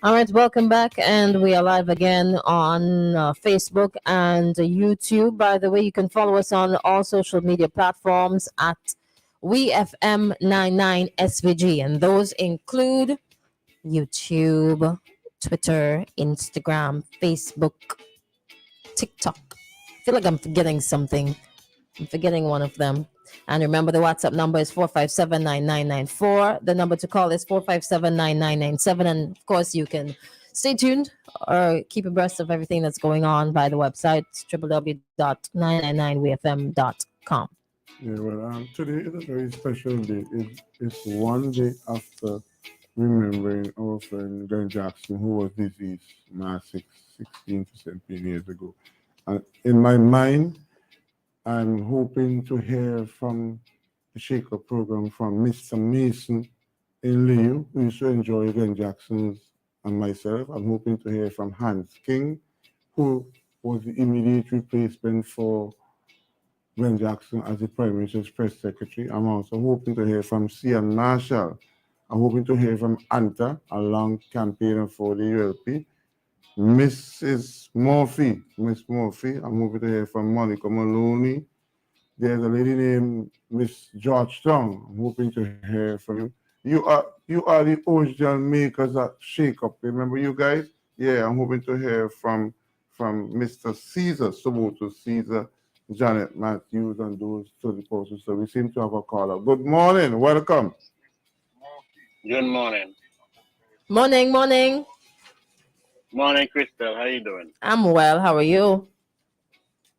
All right, welcome back, and we are live again on Facebook and YouTube. By the way, you can follow us on all social media platforms at WeFM99SVG, and those include YouTube, Twitter, Instagram, Facebook, TikTok. I feel like I'm forgetting something. I'm forgetting one of them. And remember, the WhatsApp number is 4579994. The number to call is 4579997. And of course, you can stay tuned or keep abreast of everything that's going on by the website, www.999wfm.com. Yeah, well, today is a very special day. It's one day after remembering our friend Glenn Jackson, who was deceased March 16 to 17 years ago. And in my mind, I'm hoping to hear from the Shaker program from Mr. Mason in Leo, who used to enjoy Glenn Jackson's and myself. I'm hoping to hear from Hans King, who was the immediate replacement for Glenn Jackson as the Prime Minister's press secretary. I'm also hoping to hear from Cian Marshall. I'm hoping to hear from Anta, a long campaigner for the ULP. Mrs. Murphy, Miss Murphy. I'm hoping to hear from Monica Maloney. There's a lady named Miss Georgetown. I'm hoping to hear from you. You are the original makers at Shake Up. Remember you guys? Yeah, I'm hoping to hear from Mr. Caesar, Soboto Caesar, Janet Matthews, and those to the persons. So we seem to have a caller. Good morning. Welcome. Good morning. Morning, morning. Morning, Crystal. How you doing? I'm well. How are you?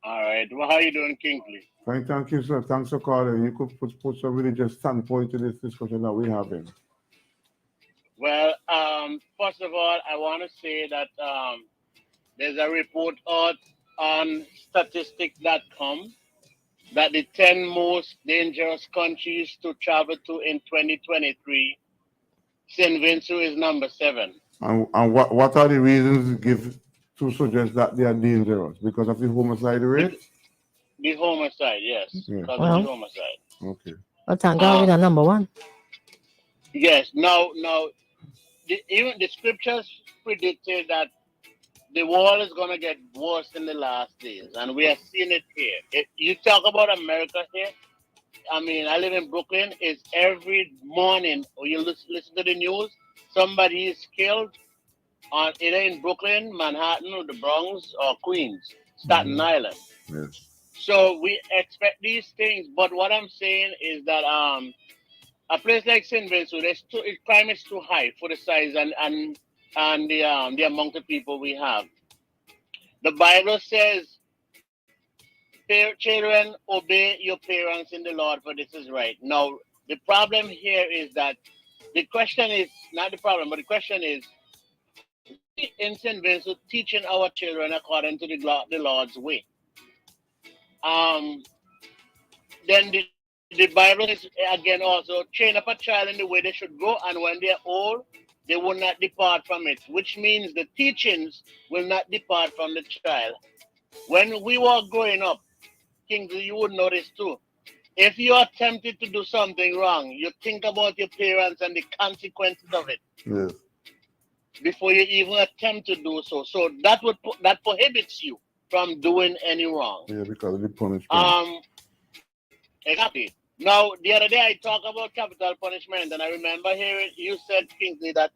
All right. Well, how you doing, Kingsley? Fine, thank you, sir. Thanks for calling. You could put some religious standpoint to this discussion that we're having. Well, first of all, I want to say that there's a report out on statistic.com that the 10 most dangerous countries to travel to in 2023, St. Vincent is number 7. And what are the reasons give to suggest that they are dangerous? Because of the homicide rate? The homicide, yes. Yeah. Because Well, of the homicide. Okay. well, thank God we're not number one. Yes. Now, even the scriptures predicted that the war is going to get worse in the last days, and we are seeing it here. If you talk about America here, I mean, I live in Brooklyn. It's every morning, or you listen to the news, somebody is killed on either in Brooklyn, Manhattan, or the Bronx, or Queens, Staten Island. Yes. So we expect these things, but what I'm saying is that a place like St. Vincent, crime is too high for the size and the amount of people we have. The Bible says, children, obey your parents in the Lord, for this is right. Now, the problem here is that the question is not the problem, but the question is, we in St. Vincent teaching our children according to the Lord's way. Then the Bible says again also, train up a child in the way they should go, and when they're old, they will not depart from it, which means the teachings will not depart from the child. When we were growing up, Kingsley, you would notice too. If you are tempted to do something wrong, you think about your parents and the consequences of it. Yes. Before you even attempt to do so. So that prohibits you from doing any wrong. Yeah, because of the punishment. Exactly. Now, the other day I talked about capital punishment, and I remember hearing you said, Kingsley, that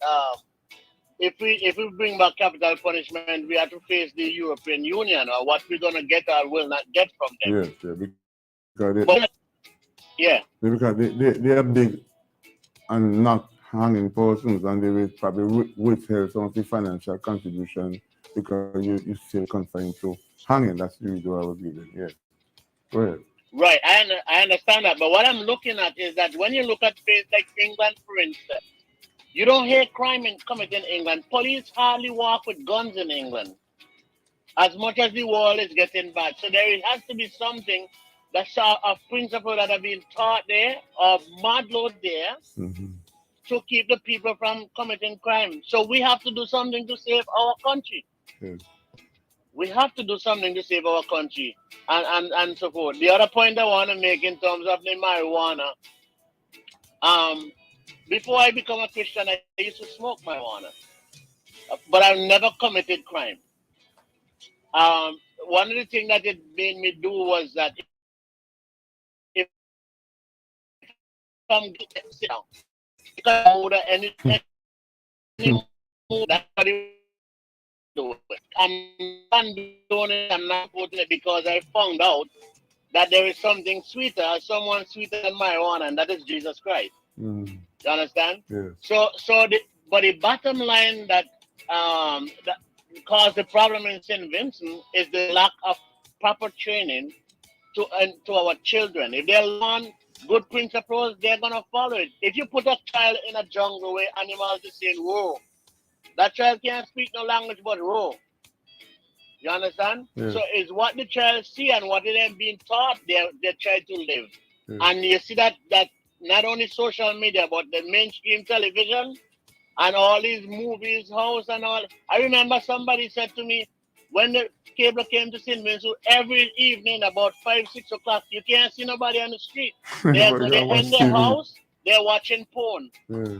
if we bring back capital punishment, we have to face the European Union, or what we're gonna get or will not get from them. Yes, yeah, because yeah. Because they are big and not hanging persons, and they will probably withhold some of the financial contribution because you still confined to hanging. That's the reason why I was giving. Yeah. Go ahead. Right, I understand that, but what I'm looking at is that when you look at places like England, for instance, you don't hear crime committed in England. Police hardly walk with guns in England, as much as the world is getting bad. So there has to be something that's a principle that have been taught there, or modeled there, to keep the people from committing crime. So we have to do something to save our country. Yes. We have to do something to save our country and so forth. The other point I want to make in terms of the marijuana, before I become a Christian, I used to smoke marijuana. but I've never committed crime. One of the things that it made me do was that if I'm sit down, because I'm in a mood or any mood, that's what it will do it. I'm not condoning it, I'm not supporting it because I found out that there is something sweeter, someone sweeter than marijuana, and that is Jesus Christ. Mm. You understand? Yes. But the bottom line that caused the problem in St. Vincent is the lack of proper training to our children. If they learn good principles, they're gonna follow it. If you put a child in a jungle where animals are saying "whoa," that child can't speak no language but "whoa." You understand? Yes. So it's what the child see and what they're being taught. They try to live, Yes. and you see that not only social media but the mainstream television and all these movies, house and all. I remember somebody said to me when the cable came to St. Vincent every evening about 5, 6 o'clock, you can't see nobody on the street. They're But you gotta in watch the TV. house, they're watching porn. Yeah.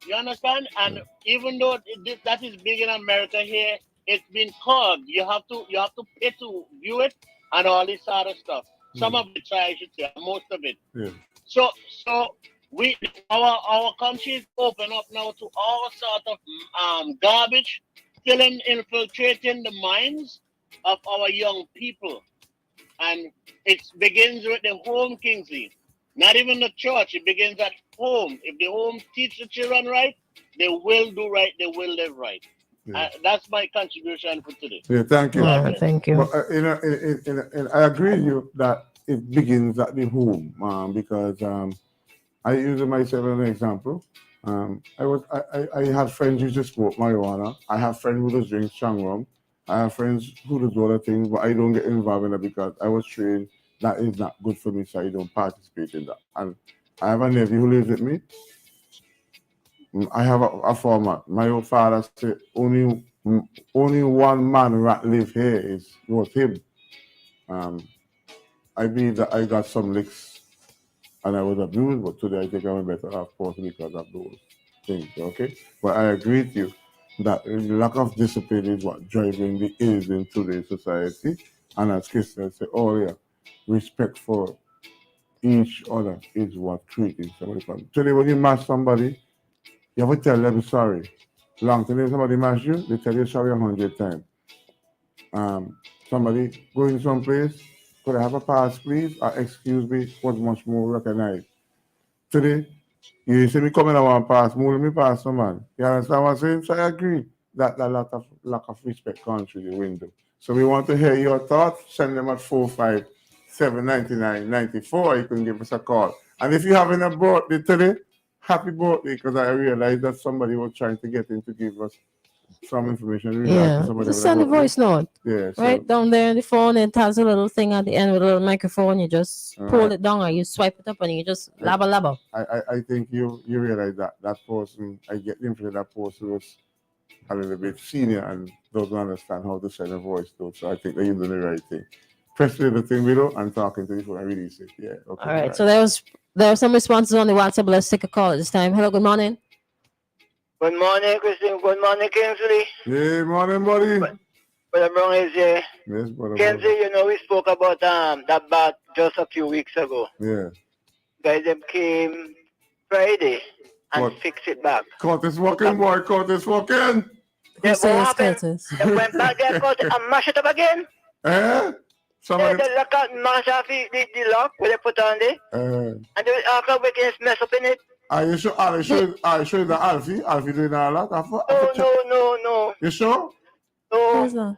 You understand? Yeah. And even though that is big in America here, it's been called. You have to pay to view it and all this other stuff. Some Mm. of it, I should say, most of it. Yeah. So we our country is open up now to all sort of garbage, filling infiltrating the minds of our young people, and it begins with the home, Kingsley. Not even the church. It begins at home. If the home teach the children right, they will do right. They will live right. Yeah. That's my contribution for today. Yeah. Thank you. God Yeah, bless. thank you. But I agree with you that it begins at the home, because I use myself as an example. I had friends who just smoke marijuana. I have friends who just drink strong rum. I have friends who do other things, but I don't get involved in it because I was trained that is not good for me, so I don't participate in that. And I have a nephew who lives with me. I have a format. My old father said only one man that live here was him. Um, I believe that I got some licks and I was abused, but today I think I'm a better off person because of those things. Okay, but I agree with you that the lack of discipline is what driving the ills in today's society. And as Christians say, oh yeah, respect for each other is what creating somebody from. Today when you match somebody, you have to tell them sorry. Long time if somebody match you, they tell you sorry 100 times. Somebody going someplace, could I have a pass, please? Or excuse me, was much more recognized. Today, you see me coming, I want pass, move me pass, no man. You understand what I'm saying? So I agree that the lack of respect gone through the window. So we want to hear your thoughts. Send them at 4579994. You can give us a call. And if you're having a birthday today, happy birthday, because I realized that somebody was trying to get in to give us some information in regards to Yeah, somebody just with a send a birthday. voice note Yeah, so right down there on the phone. It has a little thing at the end with a little microphone. You just pull it down or you swipe it up and you just labba labba. I think you realize that person, I get the impression that person was a little bit senior and doesn't understand how to send a voice note. So I think they're doing the right thing. Press the thing below and talking to the phone and release it. Yeah, okay. All right. So there are some responses on the WhatsApp. Let's take a call at this time. Hello, good morning. Good morning, Christine. Good morning, Kingsley. Yeah, morning, buddy. Brother Brown is here. Yes, brother. Kingsley, we spoke about that bat just a few weeks ago. Yeah. Guys, them came Friday and What? fixed it back. Curtis walking, boy. Curtis walking. Who Yeah, says what happened? Curtis? They went back there, cut it, and mash it up again. Eh? Somebody. They lock out, mash off the lock where they put on there. And the after wickedness mess up in it. Are you sure? Are you sure that Alfie? Alfie doing all that? No. You sure? No. Who's that?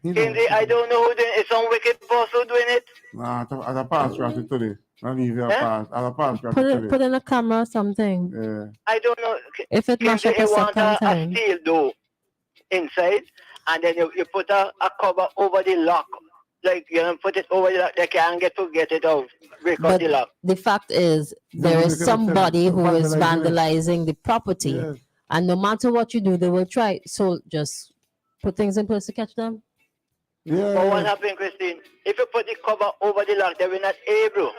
Kingsley, I don't know who doing it. It's some wicked boss who doing it. Nah, as a pass traffic today. Not leave your pass. As a pass traffic today. Put in a camera or something. Yeah. I don't know. If it mash up Kingsley, a you want second a time. steel door inside, and then you put a cover over the lock. Like, put it over the lock. They can't get it out. Break out But the lock. the fact is, there is somebody who is vandalizing the property. Yes. And no matter what you do, they will try. So just put things in place to catch them. Yeah. But what happened, Christine? If you put the cover over the lock, they will not able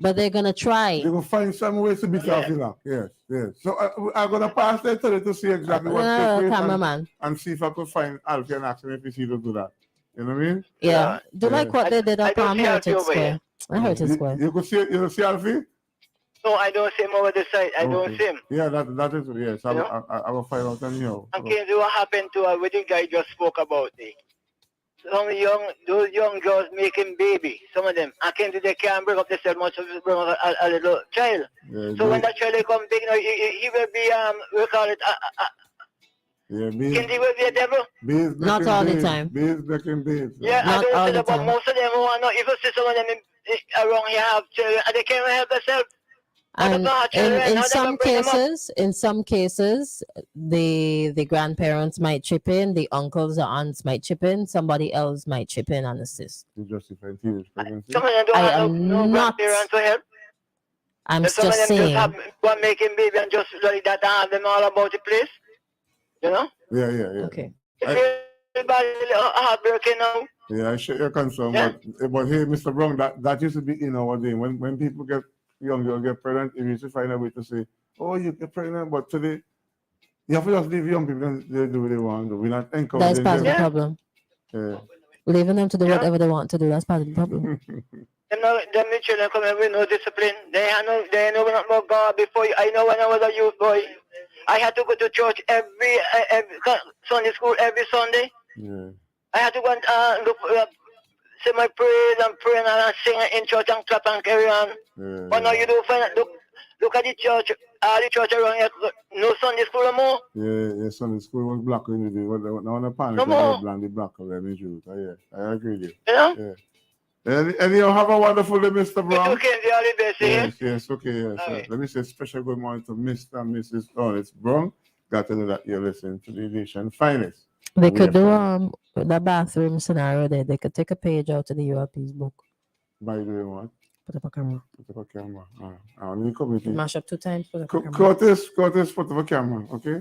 But they're gonna try. They will find some ways to beat off the lock. Yes, yes. So I'm gonna pass that to see exactly what took place cameraman. and see if I could find Alfie and ask him if he's to do that. You know what I mean? Yeah. Do like what they did I up don't on see Alfie Heritage over Square. here. Heritage Square. You could see you see Alfie? No, I don't see him over the side. I don't see him. Yeah, that is yes. I will find out anyhow. And can you what happened to what the guy just spoke about it? Those young girls making baby, some of them. I can't they can't bring up themselves much to bring up a little child. Yeah, so when that child come big, he will be we call it yeah, can he will be a devil? Not all the time. Bees making babies. Yeah, Not I don't all say the that, but time. most of them want no. If you see some of them around here have children and they can't help themselves. And in some cases, the grandparents might chip in, the uncles or aunts might chip in, somebody else might chip in and assist. To justify teenage pregnancy. Some of them don't I have am no not- grandparents to help. I'm And some of just them saying. just have one making baby and just like that and have them all about the place. You know? Yeah. Okay. Everybody heartbreaking now. Yeah, I share your concern, Yeah. but hey, Mr. Brown, that used to be in our day. When people get young girls get pregnant, you used to find a way to say, "Oh, you get pregnant," but today you have to just leave young people and they do what they want to do. We're not encouraging That's part of the them. problem. Yeah. Leaving them to do Yeah. whatever they want to do. That's part of the problem. Them children come in with no discipline. They know nothing about God before you. I know when I was a youth boy, I had to go to church every Sunday school every Sunday. Yeah. I had to go and look, say my prayers and pray and sing in church and clap and carry on. Yeah. But now you don't find it. Look at the church, all the church around here, no Sunday school no more. Yeah, Sunday school was black when you do. Now on the panel, No more. the black of them is youth. Yeah, I agree with you. You know? Yeah. And you have a wonderful day, Mr. Brown. It's okay, the all the best, eh? Yes, okay, yes. All right. Let me say a special good morning to Mr. and Mrs. Ernest Brown. Got to know that you're listening to the Nation Finest. They We could do have the bathroom scenario there. They could take a page out of the URP's book. By doing what? Put up a camera. Put up a camera. Let me come with you. Mash up 2 times. Put up a camera. Curtis, put up a camera, okay?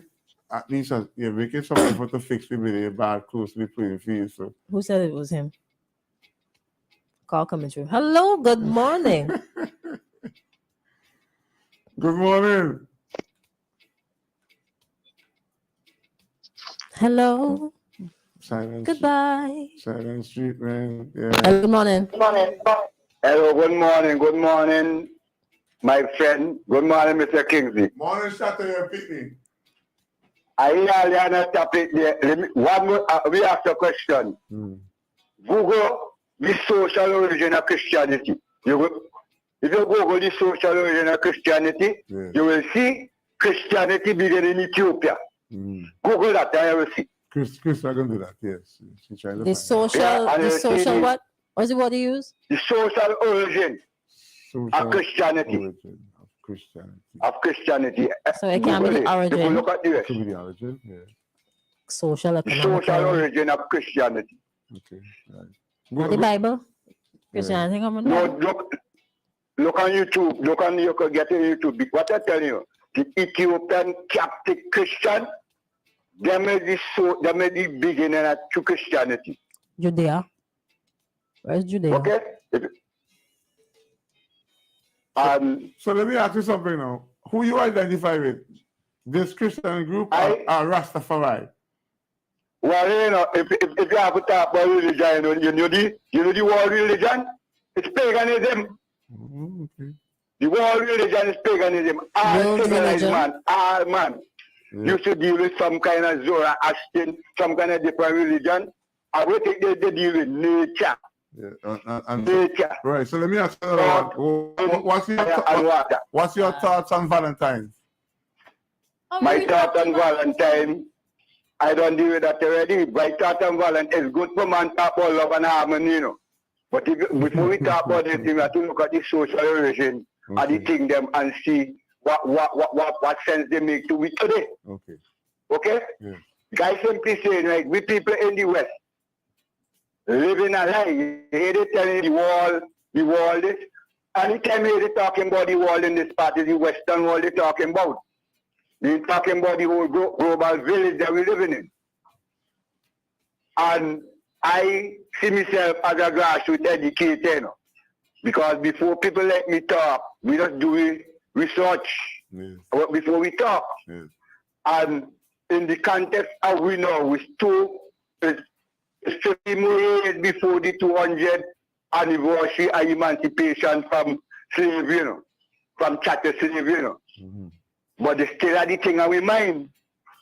At least you're making something for to fix people with your bad clothes to be playing for you. So Who said it was him? Call coming through. Hello, good morning. good morning. Hello. Silence. Goodbye. Silent street, man. Yeah. Hello, good morning. Hello, good morning, my friend. Good morning, Mr. Kingsley. Morning, shot to your picnic. I really on a topic there. We ask a question. Google the social origin of Christianity. If you Google the social origin of Christianity, you will see Christianity began in Ethiopia. Google that, and you will see. Chris, I can do that. Yes, she's trying to The find social what? What's the word you use? The social origin social of Christianity. origin of Christianity. Of Christianity. So it can be the If you origin. look at the rest. Could be the origin. Yeah. Social, The economic. social origin of Christianity. Okay. Right. The Bible. Christianity coming. No, look on YouTube. You can get on YouTube. What I tell you, the Ethiopian Catholic Christian, they made the beginning to Christianity. Judea. Where's Judea? Okay? So let me ask you something now. Who you identify with? This Christian group or Rastafari? Well, you know, if you have to talk about religion, you know the world religion? It's paganism. Okay. The world religion is paganism. All World civilized religion? man, all man, used to deal with some kind of Zoroastrian, some kind of different religion. I would think they deal with nature. Yeah. Nature. Right. So let me ask you another one. What's your thoughts on Valentine's? My thought on Valentine, I don't deal with that already. My thought on Valentine is good for man talk about love and harmony, you know. But before we talk about it, we have to look at the social origin and the kingdom and see what sense they make to we today. Okay. Okay? Yeah. Guys simply saying, like, we people in the West, living a lie. You hear they telling the world this. Anytime you hear they talking about the world in this part, is the Western world they're talking about. They're talking about the whole global village that we're living in. And I see myself as a grassroots educator, you know. Because before people let me talk, we just do research before we talk. Yes. And in the context of we know, it's 50 more before the 200th anniversary of emancipation from slavery, from chattel slavery, But they still have the thing on my mind.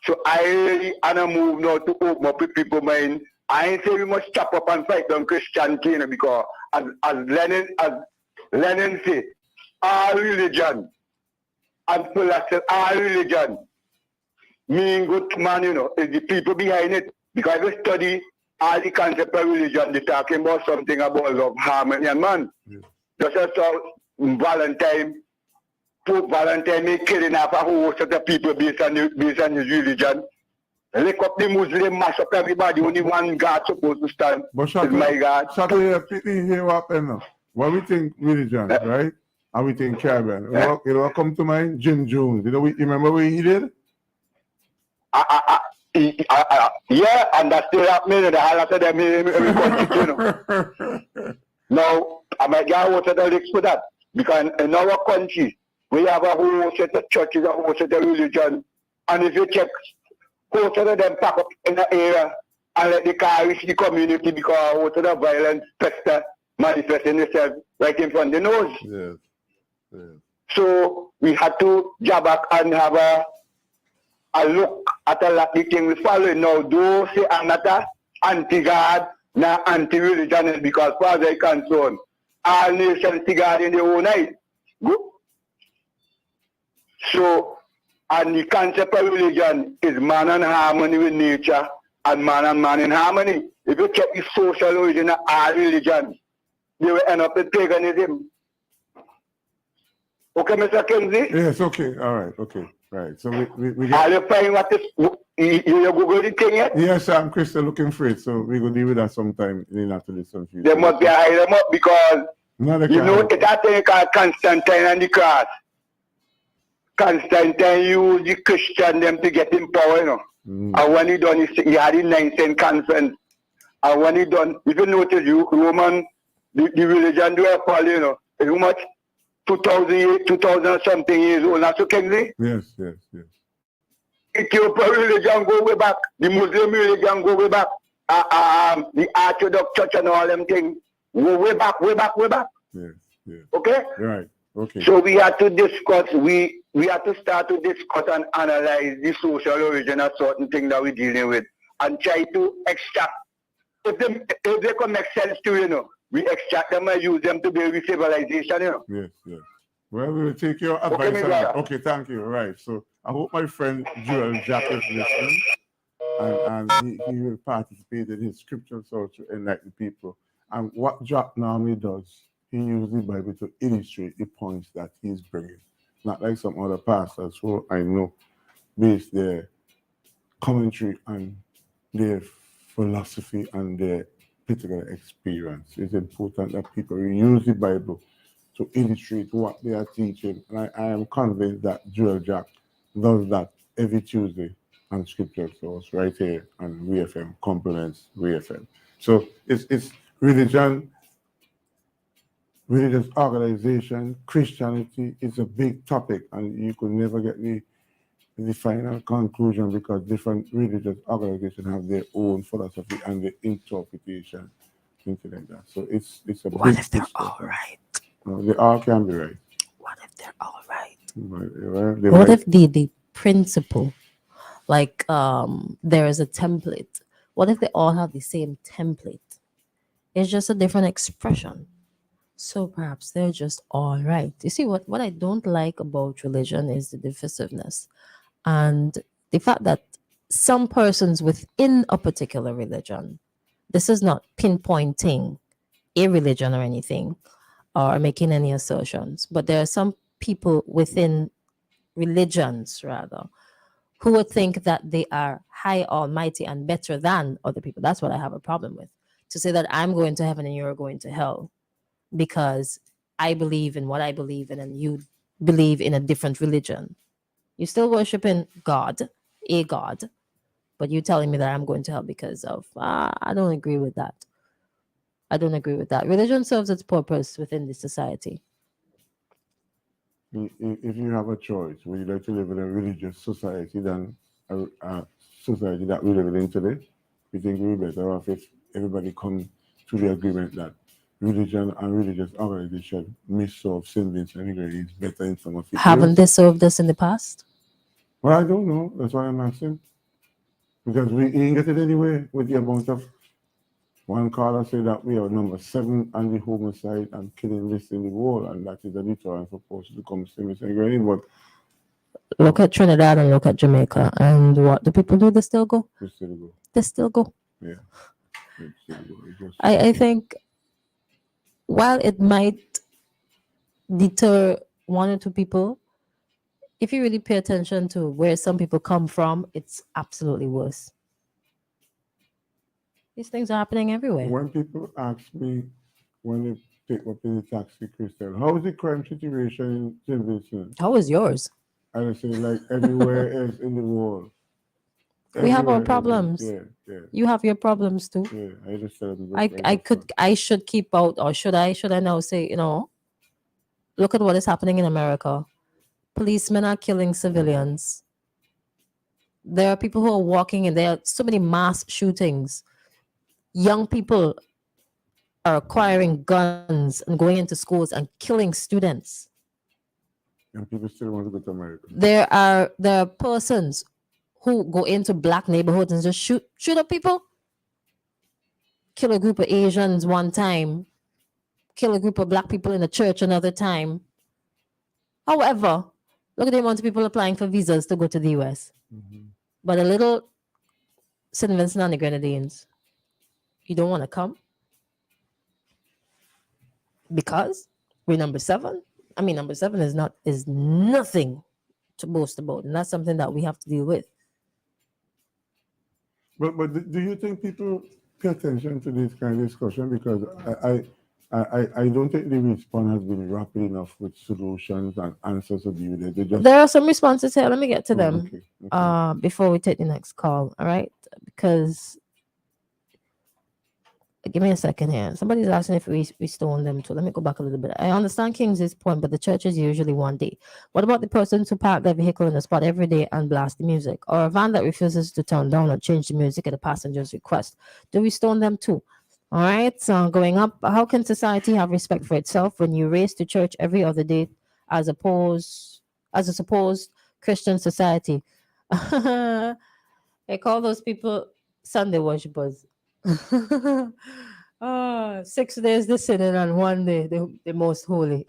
So I really on a move now to open up people's mind. I ain't say we must chop up and fight down Christianity, because as Lenin say, all religion and philosophy, all religion mean good man, is the people behind it. Because if you study all the concept of religion, they're talking about something about love, harmony, and man. Just as Pope Valentine may killing off a whole set of people based on his religion. Lick up the Muslim, mash up everybody, only one God supposed to stand. But is my God. Here what happened now? When we think religion, right? And we think Caribbean. You know what come to mind? Jim Jones. You remember what he did? Yeah, and that's still happening in the whole of them every country, Now, I might get out of the lyrics for that. Because in our country, we have a whole set of churches, a whole set of religion. And if you check, most of them pack up in the area and let the car reach the community because most of the violence spectre manifesting itself right in front of the nose. Yes. Yes. So we had to jab back and have a look at a lot of things we follow now. Those say another anti-God, not anti-religion, because far as I concerned, all nations see God in their own eyes. Good. So, and the concept of religion is man in harmony with nature and man in harmony. If you check the social origin of all religion, they will end up with paganism. Okay, Mr. Kingsley? Yes, okay, all right, okay, right. So we Are you find what is, you Google the thing yet? Yes, I'm Crystal looking for it, so we're going to deal with that sometime in after this. They must be high them up because, that thing called Constantine and the cross. Constantine used the Christian them to get in power, And when he done, he had the Nicene Conference. And when he done, if you notice, Roman, the religion do fall, it's how much? 2000 something years old. That's so Kingsley? Yes. Ethiopian religion go way back. The Muslim religion go way back. The Orthodox Church and all them things go way back. Yes. Okay? Right. Okay. So we had to discuss, we had to start to discuss and analyze the social origin of certain things that we're dealing with and try to extract. If they can make sense to we extract them and use them to build civilization, Yes. Well, we will take your advice on that. Okay, thank you. Right. So I hope my friend Joel Jack is listening and he will participate in his scriptures also to enlighten people. And what Jack normally does, he uses the Bible to illustrate the points that he's bringing. Not like some other pastors who I know base their commentary on their philosophy and their particular experience. It's important that people use the Bible to illustrate what they are teaching. And I am convinced that Joel Jack does that every Tuesday on Scripture Source right here on WFM, complements WFM. So it's religion, religious organization, Christianity is a big topic, and you could never get the final conclusion because different religious organizations have their own philosophy and their interpretation, things like that. So it's a What big if they're discussion. all right? No, they all can be right. What if they're all right? What if the principle, like there is a template? What if they all have the same template? It's just a different expression. So perhaps they're just all right. You see, what I don't like about religion is the divisiveness and the fact that some persons within a particular religion, this is not pinpointing a religion or anything or making any assertions, but there are some people within religions rather who would think that they are high, almighty, and better than other people. That's what I have a problem with. To say that I'm going to heaven and you're going to hell because I believe in what I believe in and you believe in a different religion. You're still worshiping God, a God, but you're telling me that I'm going to hell because of, I don't agree with that. I don't agree with that. Religion serves its purpose within the society. If you have a choice, would you like to live in a religious society than a society that we live in today? You think we'd be better off if everybody comes to the agreement that religion and religious organization may solve sins and is better in some of it? Haven't they served us in the past? Well, I don't know. That's why I'm asking. Because we ain't get it anyway with the amount of one caller said that we are number 7 on the homicide and killing list in the world, and that is a deterrent for persons to come see me saying, but look at Trinidad and look at Jamaica, and what do people do? They still go. they still go. They still go. Yeah. They still go. Just, I think while it might deter one or two people, if you really pay attention to where some people come from, it's absolutely worse. These things are happening everywhere. when people ask me when they take up in the taxi, Christal, how is the crime situation in St. Vincent? How is yours? I say like everywhere else in the world. We have our Everywhere else. problems. Yeah. You have your problems too. Yeah, I just tell them. I should keep out, or should I now say, look at what is happening in America. Policemen are killing civilians. There are people who are walking, and there are so many mass shootings. Young people are acquiring guns and going into schools and killing students. And people still want to go to America. There are persons who go into black neighborhoods and just shoot up people. Kill a group of Asians one time, kill a group of black people in the church another time. However, look at the amount of people applying for visas to go to the US. Mm-hmm. But a little St. Vincent and the Grenadines, you don't want to come because we're number 7. I mean, number 7 is nothing to boast about, and that's something that we have to deal with. But do you think people pay attention to this kind of discussion? Because I don't think the response has been rapid enough with solutions and answers to deal with it. There are some responses here. Let me get to them. Okay. Before we take the next call. All right, because give me a second here. Somebody's asking if we stoned them too. Let me go back a little bit. I understand Kingsley's point, but the church is usually one day. What about the persons who park their vehicle in the spot every day and blast the music, or a van that refuses to turn down or change the music at a passenger's request? Do we stone them too? All right, so going up. How can society have respect for itself when you race to church every other day as a supposed Christian society? I call those people Sunday worshippers. 6 days the sinning and 1 day the most holy.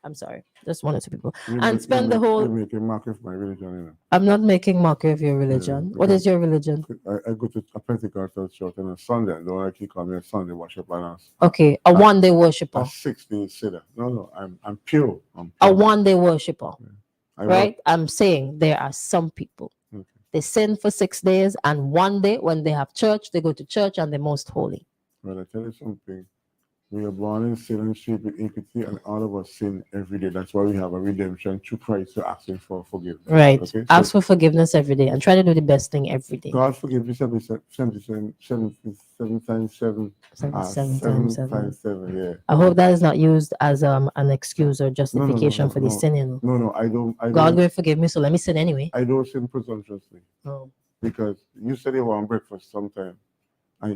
I'm sorry, just 1 or 2 people. Spend the whole. You're making mockery of my religion. I'm not making mockery of your religion. What is your religion? I go to a Pentecostal church on a Sunday, and don't like you call me a Sunday worshiper. Okay, a 1 day worshiper. A 6 day sinner. No, I'm pure. A 1 day worshiper. Yeah. Right? I'm saying there are some people. Okay. They sin for 6 days, and 1 day when they have church, they go to church and they're most holy. Well, I tell you something. We are born in sin and shaped with iniquity, and all of us sin every day. That's why we have a redemption through Christ, so asking for forgiveness. Right. Okay? Ask for forgiveness every day and try to do the best thing every day. God forgive me 77 times 7. 77 times 7. Times 7, yeah. I hope that is not used as an excuse or justification for the sinning. No, I don't. God will forgive me, so let me sin anyway. I don't sin presumptuously. Oh. Because you said you want breakfast sometime. I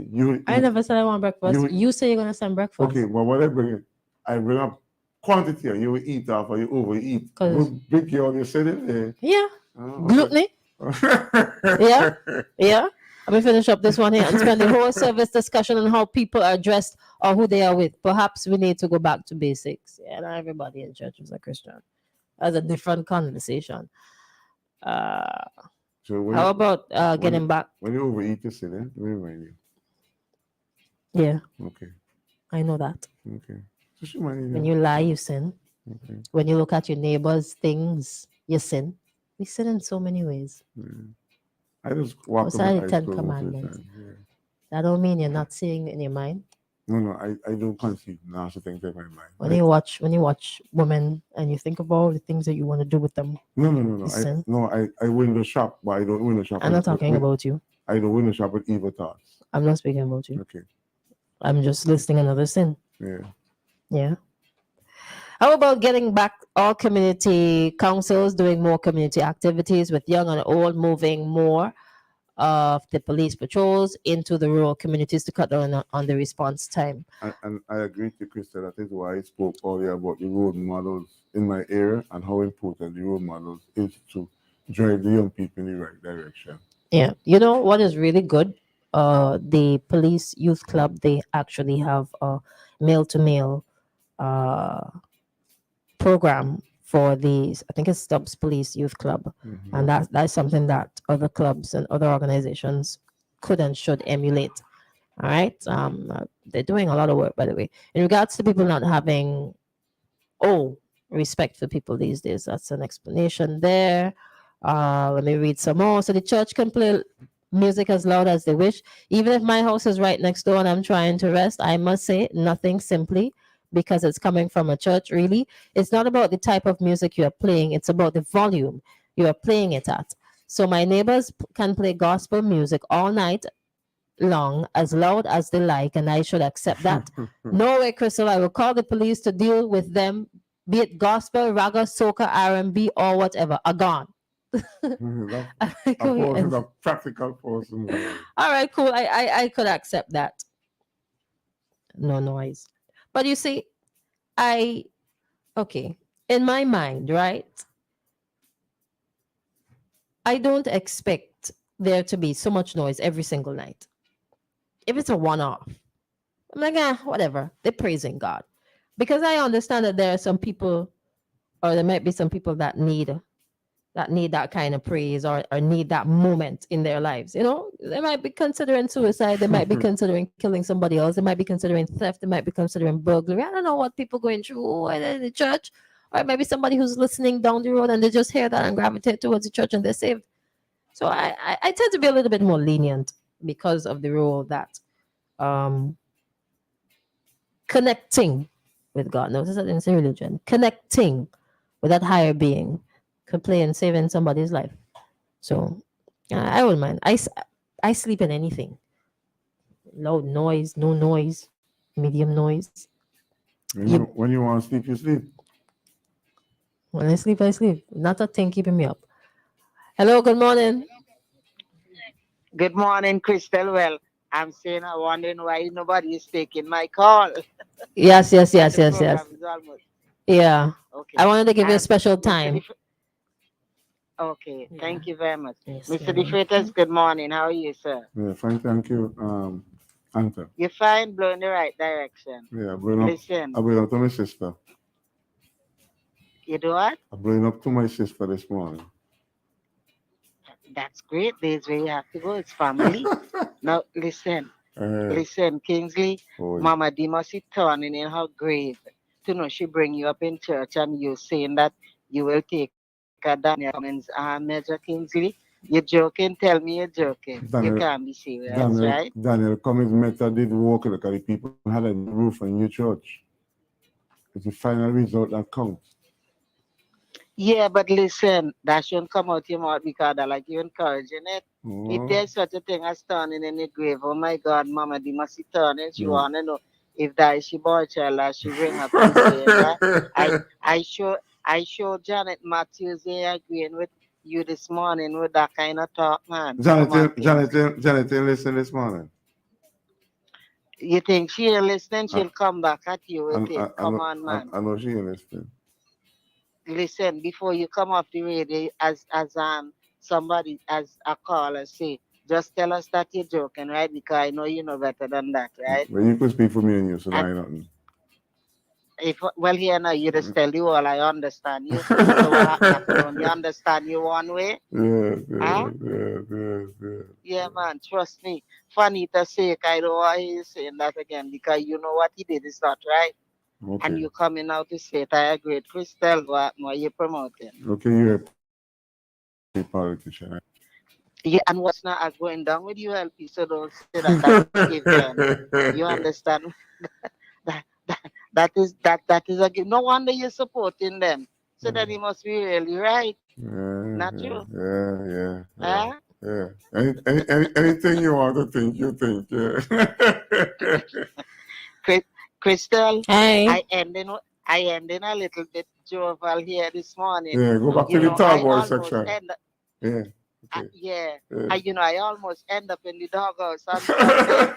never said I want breakfast. You say you're gonna send breakfast. Okay, well, what I bring up quantity, and you will eat off, or you overeat. Big girl, you said it there. Yeah. Oh, Gluttony. Yeah. Let me finish up this one here and spend the whole service discussion on how people are dressed or who they are with. Perhaps we need to go back to basics. Yeah, not everybody in church is a Christian. That's a different conversation. How about getting back? When you overeat, you sin, let me remind you. Yeah. Okay. I know that. Okay. Just remind you. When you lie, you sin. Okay. When you look at your neighbor's things, you sin. We sin in so many ways. Yeah. I just walk What's over the 10 commandments? Yeah. That don't mean you're not seeing in your mind. No, I don't conceive nasty things in my mind. When you watch women and you think of all the things that you want to do with them. No. I window shop, but I don't window shop. I'm not talking about you. I don't window shop with evil thoughts. I'm not speaking about you. Okay. I'm just listing another sin. Yeah. Yeah. How about getting back all community councils doing more community activities with young and old, moving more of the police patrols into the rural communities to cut down on the response time? And I agree with you, Krista. That is why I spoke earlier about the role models in my area and how important the role models is to drive the young people in the right direction. Yeah. You know what is really good? The police youth club, they actually have a male to male program for these. I think it's Stubbs Police Youth Club, and that's something that other clubs and other organizations could and should emulate. All right, they're doing a lot of work, by the way, in regards to people not having respect for people these days. That's an explanation there. Let me read some more. So the church can play music as loud as they wish, even if my house is right next door and I'm trying to rest. I must say nothing, simply because it's coming from a church. Really, it's not about the type of music you are playing, it's about the volume you are playing it at. So my neighbors can play gospel music all night long, as loud as they like, and I should accept that. No way, Crystal. I will call the police to deal with them, be it gospel, raga, soca, R&B, or whatever. Are gone. That, Can a we person, end? a practical person. All right, cool. I could accept that. No noise. But you see, okay, in my mind, right? I don't expect there to be so much noise every single night. If it's a one-off, I'm like, whatever. They're praising God. Because I understand that there are some people, or there might be some people that need that kind of praise, or need that moment in their lives. You know, they might be considering suicide, they might be considering killing somebody else, they might be considering theft, they might be considering burglary. I don't know what people going through in the church, or it might be somebody who's listening down the road and they just hear that and gravitate towards the church and they're saved. So I tend to be a little bit more lenient because of the role that um connecting with God. Notice I didn't say religion. Connecting with that higher being could play in saving somebody's life. So I wouldn't mind. I sleep in anything. Loud noise, no noise, medium noise. When you want to sleep, you sleep. When I sleep, I sleep. Not a thing keeping me up. Hello, good morning. Good morning, Crystal. Well, I'm saying I'm wondering why nobody is taking my call. Yes, yes, And yes, the yes, yes. program is almost Yeah. I okay. wanted to give you a special Mr. time. Okay, Yeah. thank you very much. Yes, Mr. ma'am. DeFreitas, good morning. How are you, sir? Yeah, fine, thank you, Anta. You're fine, blowing the right direction. Yeah, Listen, I bring up to my sister. you do what? I bring up to my sister this morning. That's great. There's where you have to go. It's family. Now, listen, Kingsley. Oh, Mama D must be turning in her grave to know she bring you up in church and you saying that you will take a Daniel Cummins Major Kingsley. You're joking? Tell me you're joking. You Daniel, can't be serious, right? Daniel Cummings method did work because the people had a new roof in your church. It's the final result that counts. Yeah, but listen, that shouldn't come out your mouth because I like you encouraging it. If Oh, there's such a thing as turning in the grave, oh my God, Mama D must be turning. She no. wanna know if that is she boy child or she ring up and saying that. I I show I show Janet Matthews there agreeing with you this morning with that kind of talk, man. Come on, Kingsley. Jonathan, listen this morning. You think she'll listen, I, she'll come back at you with it. Come know, on, man. I know she ain't listening. Listen, before you come off the radio as somebody as a caller say, just tell us that you're joking, right? Because I know you know better than that, right? Well, you could speak for me and you, so that And ain't nothing. if well here now you just tell you all I understand you. So what happened if I don't you understand you one way? Yeah, Huh? yeah. Yeah man, trust me. Fanita's sake, I don't want you saying that again because you know what he did is not right. And Okay. you coming out to say it, I agree with Crystal, what more you promoting. Okay, you're a politician. Yeah, and what's not going down with you, LP? So don't say that. That's given. You understand? that, that is a given. No wonder you're supporting them. So then he must be really right. Not true. Yeah. Huh? Yeah. Anything you want to think, you think. Yeah. Crystal, Hey. I ending a little bit jovial here this morning. Yeah. Go back to the tall I boy almost section. end up, Yeah. Okay. yeah. Yeah. I almost end up in the doghouse on Sunday.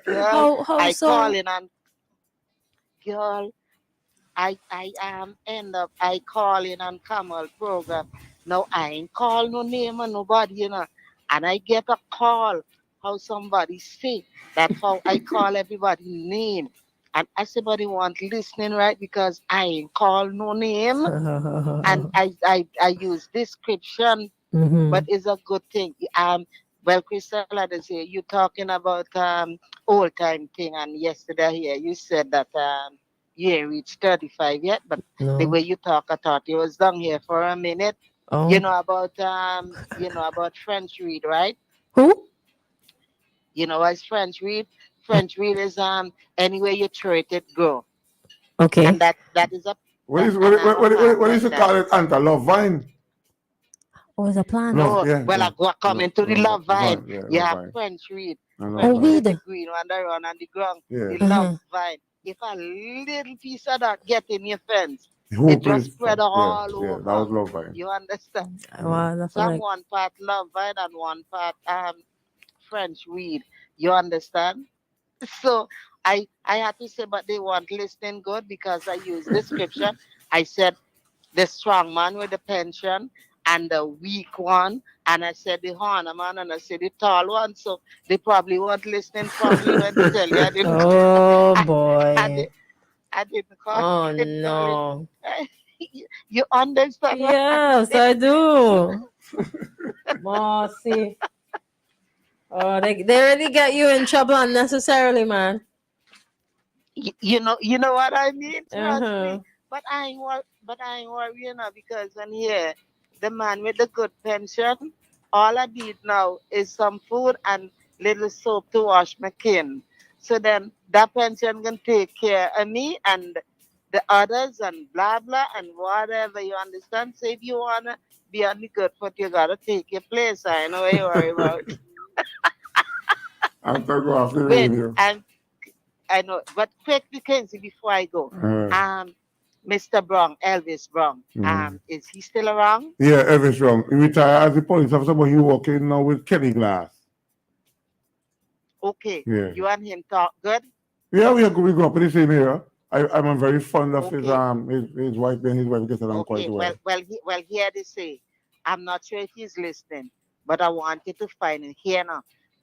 Girl, How I so? calling on girl. I end up I calling on Kamal program. Now I ain't call no name of nobody, and I get a call how somebody say that how I call everybody name. And everybody want listening, right? Because I ain't call no name and I use description, but it's a good thing. Well, Crystal, I say you talking about old time thing, and yesterday here you said that you ain't reached 35 yet, but the No. way you talk, I thought you was down here for a minute. Oh. You know about French read, right? Who? You know what's French read? French read is anywhere you throw it, it grow, Okay. and that is a What that is and I'm a part what of is you that. call it? Anta love vine. Oh, it's a plant. Love, No, yeah, well, I yeah. go coming to the love vine. Yeah, You love have vine. French read. I love Oh, French vine. read is weed. the green one that run on the ground. Yeah. The love vine. If a little piece of that get in your fence, Who it just is spread yeah, all yeah, that over. was love vine. You understand? Well, I So feel I'm like one part love vine and one part French read. You understand? So I had to say, but they weren't listening good because I used description. I said the strong man with the pension and the weak one, and I said the horn man and I said the tall one. So they probably weren't listening properly when they tell you I didn't. oh I, I, boy. did, I didn't call. Oh Didn't call it. no. You understand what I'm Yes, saying? I do. Mossy. Oh, they already got you in trouble unnecessarily, man. You know what I mean. Trust Uh-huh. me. But I ain't worried, because when here the man with the good pension, all I need now is some food and little soap to wash my kin. So then that pension can take care of me and the others and blah blah and whatever, you understand. So if you wanna be on the good foot, you gotta take your place. I know what you worry about. I'm gonna go off the Wait, radio. and I know, but quickly, Kenzie, before I go, Uh, Mr. Brown, Elvis Brown, is he still around? yeah, Elvis wrong. He retired as a police officer, but he working now with Kenny Glass. Okay, Yeah. you and him talk good. Yeah, we grew up in the same era. I'm very fond of Okay. his wife and his wife get along quite Okay, well. well, here they say, I'm not sure if he's listening, but I wanted to find him here now.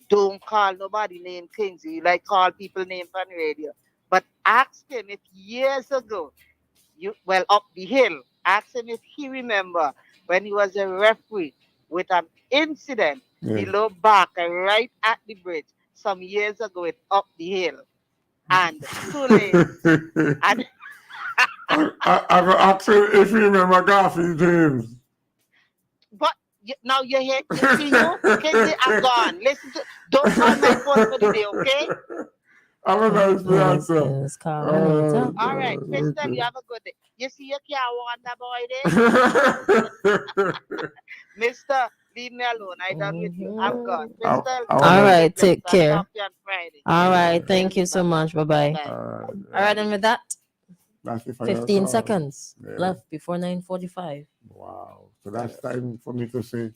Don't call nobody named Kingsley, like call people named on radio. But ask him if years ago, up the hill, ask him if he remember when he was a referee with an incident below Barker right at the bridge some years ago with up the hill. And two lanes. And I go ask him if he remember Garfield James. but now you hear, you see you? Kingsley, I'm gone. Listen to, don't call my phone for the day, okay? I'm a nice answer. All right, Crystal, you have a good day. You see you can't wonder boy there? Mister, leave me alone. I done with you. I'm gone. Crystal, All right, take I'll care. talk to you on Friday. All right, thank you so Bye-bye. much. Bye-bye. Bye. All right, and with that, That's the 15 seconds Yeah. left before 9:45. Wow. So that's time for me to say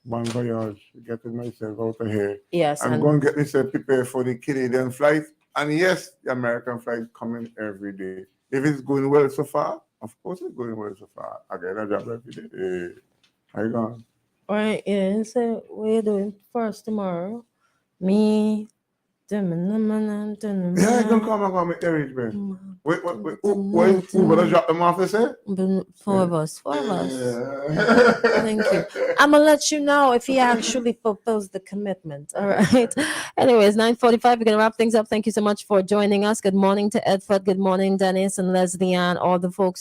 bon voyage, getting myself out of here. Yes, I'm and going to get myself prepared for the Canadian flight. And yes, the American flight coming every day. If it's going well so far, of course it's going well so far. I get a job every day. Hey, how you going? all right, yeah, so what you doing first tomorrow? Me. Yeah, I can come and make the arrangement. Wait, who gonna drop them off, they say? Four of us. Thank you. I'm gonna let you know if he actually fulfills the commitment. All right. Anyways, 9:45. We're gonna wrap things up. Thank you so much for joining us. Good morning to Edford. Good morning, Dennis and Leslie Ann, all the folks